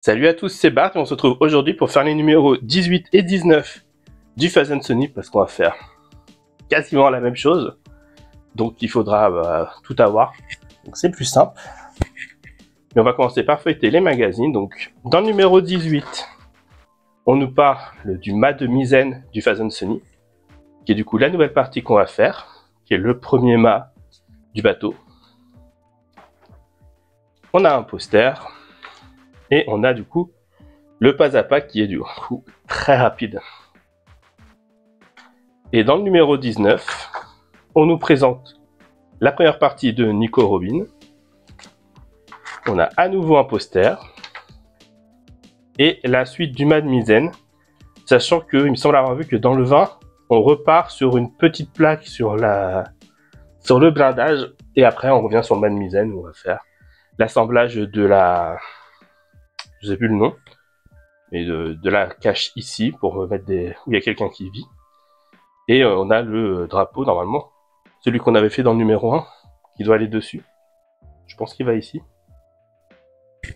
Salut à tous, c'est Bart et on se retrouve aujourd'hui pour faire les numéros 18 et 19 du Phase Sony parce qu'on va faire quasiment la même chose. Donc il faudra tout avoir. Donc c'est plus simple. Mais on va commencer par feuilleter les magazines. Donc dans le numéro 18, on nous parle du mât de misaine du Phase Sony, qui est du coup la nouvelle partie qu'on va faire, qui est le premier mât du bateau. On a un poster. Et on a du coup le pas à pas qui est du coup très rapide. Et dans le numéro 19, on nous présente la première partie de Nico Robin. On a à nouveau un poster. Et la suite du mât de misaine. Sachant que, il me semble avoir vu que dans le 20, on repart sur une petite plaque sur le blindage. Et après, on revient sur le mât de misaine où on va faire l'assemblage de la... Je sais plus le nom, mais de la cache ici pour mettre où il y a quelqu'un qui vit. Et on a le drapeau normalement, celui qu'on avait fait dans le numéro 1, qui doit aller dessus. Je pense qu'il va ici,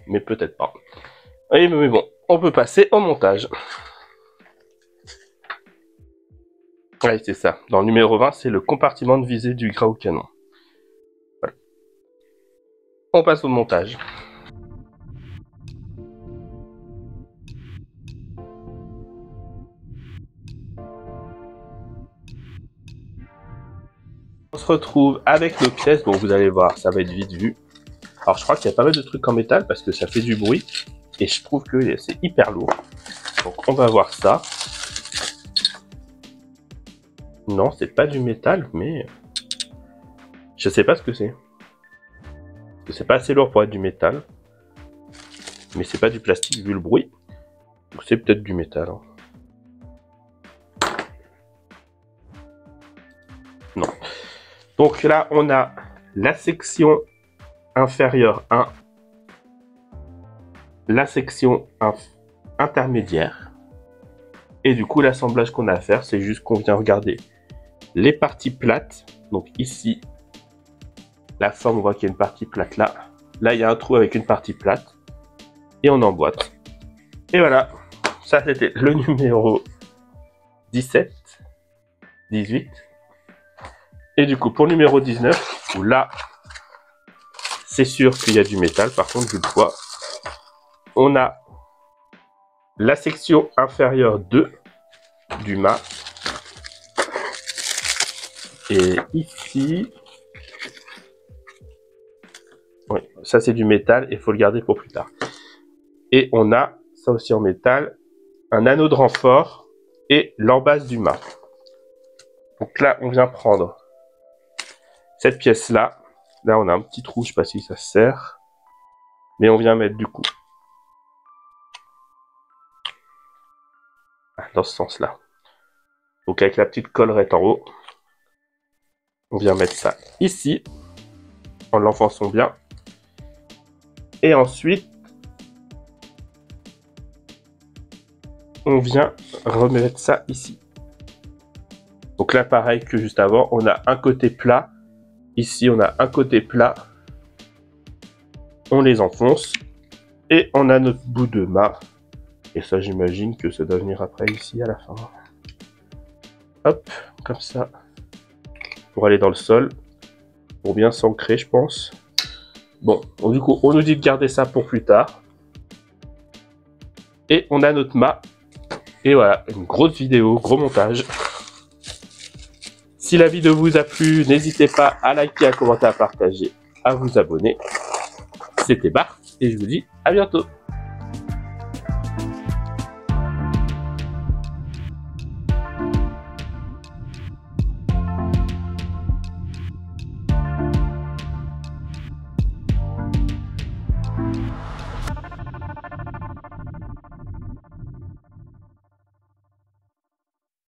mais peut-être pas. Oui, mais bon, on peut passer au montage. Ouais, c'est ça. Dans le numéro 20, c'est le compartiment de visée du Grau canon. Voilà. On passe au montage. On se retrouve avec nos pièces. Bon, vous allez voir, ça va être vite vu. Alors, je crois qu'il y a pas mal de trucs en métal parce que ça fait du bruit. Et je trouve que c'est hyper lourd. Donc, on va voir ça. Non, c'est pas du métal, mais... je sais pas ce que c'est. C'est pas assez lourd pour être du métal. Mais c'est pas du plastique vu le bruit. Donc, c'est peut-être du métal. Hein. Non. Donc là, on a la section inférieure 1, la section intermédiaire. Et du coup, l'assemblage qu'on a à faire, c'est juste qu'on vient regarder les parties plates. Donc ici, la forme, on voit qu'il y a une partie plate là. Là, il y a un trou avec une partie plate. Et on emboîte. Et voilà, ça c'était le numéro 17, 18. Et du coup, pour le numéro 19, où là, c'est sûr qu'il y a du métal, par contre, vu le poids, on a la section inférieure 2 du mât. Et ici, oui, ça c'est du métal et il faut le garder pour plus tard. Et on a, ça aussi en métal, un anneau de renfort et l'embase du mât. Donc là, on vient prendre cette pièce-là. Là, on a un petit trou, je sais pas si ça sert. Mais on vient mettre du coup dans ce sens-là. Donc avec la petite collerette en haut, on vient mettre ça ici, en l'enfonçant bien. Et ensuite, on vient remettre ça ici. Donc là, pareil que juste avant, on a un côté plat. Ici, on a un côté plat. On les enfonce. Et on a notre bout de mât. Et ça, j'imagine que ça doit venir après ici à la fin. Hop, comme ça. Pour aller dans le sol. Pour bien s'ancrer, je pense. Bon, du coup, on nous dit de garder ça pour plus tard. Et on a notre mât. Et voilà, une grosse vidéo, gros montage. Si la vidéo vous a plu, n'hésitez pas à liker, à commenter, à partager, à vous abonner. C'était Bart et je vous dis à bientôt.